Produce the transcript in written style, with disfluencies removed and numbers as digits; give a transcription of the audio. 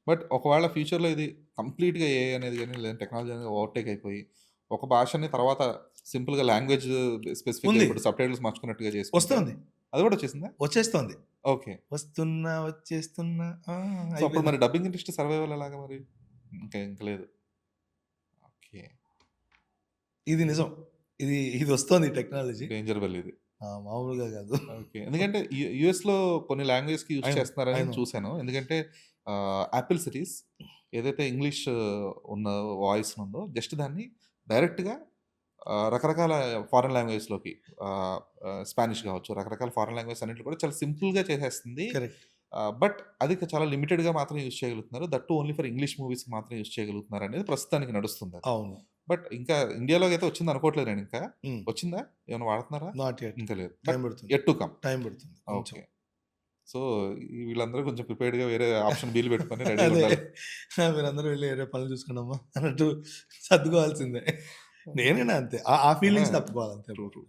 But ఒకవేళ ఫ్యూచర్‌లో ఇది కంప్లీట్‌గా ఏఐ అనేది గాని, లేదంటే టెక్నాలజీ అనేది ఓవర్‌టేక్ అయిపోయి, ఒక భాషని తర్వాత సింపుల్‌గా లాంగ్వేజ్ స్పెసిఫిక్‌గా ఉంది. ఇప్పుడు సబ్‌టైటిల్స్ మార్చుకున్నట్టుగా చేసుకుంటే వస్తోంది. అది కూడా వచ్చేసిందా? వచ్చేస్తోంది. ఓకే. వస్తున్నా వచ్చేస్తున్నా ఆ! సో, అప్పుడు అయిపోయింది. మరి డబ్బింగ్ ఇండస్ట్రీ సర్వైవల్ ఎలాగా మరి? ఇంక లేదు. ఓకే. ఇది నిజం. ఇదొస్తోంది టెక్నాలజీ. డేంజర్ బెల్ ఇది. మామూలుగా గాదు. ఓకే. ఎందుకంటే యూఎస్‌లో కొన్ని లాంగ్వేజ్‌కి యూజ్ ఐ నో. ఐ చేస్తున్నారని నో. చూసాను. ఎందుకంటే యాపిల్ సిరీస్ ఏదైతే ఇంగ్లీష్ ఉన్న వాయిస్ ఉందో జస్ట్ దాన్ని డైరెక్ట్‌గా రకరకాల ఫారెన్ లాంగ్వేజ్‌లోకి స్పానిష్ కావచ్చు, రకరకాల ఫారెన్ లాంగ్వేజెస్ అన్నిటిని కూడా చాలా సింపుల్‌గా చేసేస్తుంది. కరెక్ట్. బట్ అది చాలా లిమిటెడ్‌గా మాత్రం యూజ్ చేయగలుగుతున్నారు. That two only for English మూవీస్‌కి మాత్రం యూజ్ చేయగలుగుతున్నారు అనేది ప్రస్తుతానికి నడుస్తుందది. అవును. బట్ ఇంకా ఇండియాలోకి అయితే వచ్చింది అనుకోవట్లేదు నేనింకా. హ్మ్. వచ్చిందా? ఏమైనా వాడుతున్నారా? Not yet. ఇంకా లేదు. బట్ టైం పడుతుంది. Yet to come. టైం పడుతుంది కొంచెం. ఓకే. సో, వీళ్ళందరూ కొంచెం ప్రిపేర్డ్‌గా వేరే ఆప్షన్ బీలు పెట్టుకొని రెడీగా అదే. ఉండాలి. మీరందరూ వెళ్లి వేరే పనులు చూసుకోండమ్మా అన్నట్టు సర్దుకోవాల్సిందే. నేనైనా అంతే. ఆ ఆ! ఫీలింగ్స్ తప్పుకోవాలంతే. ట్రూ. ట్రూ.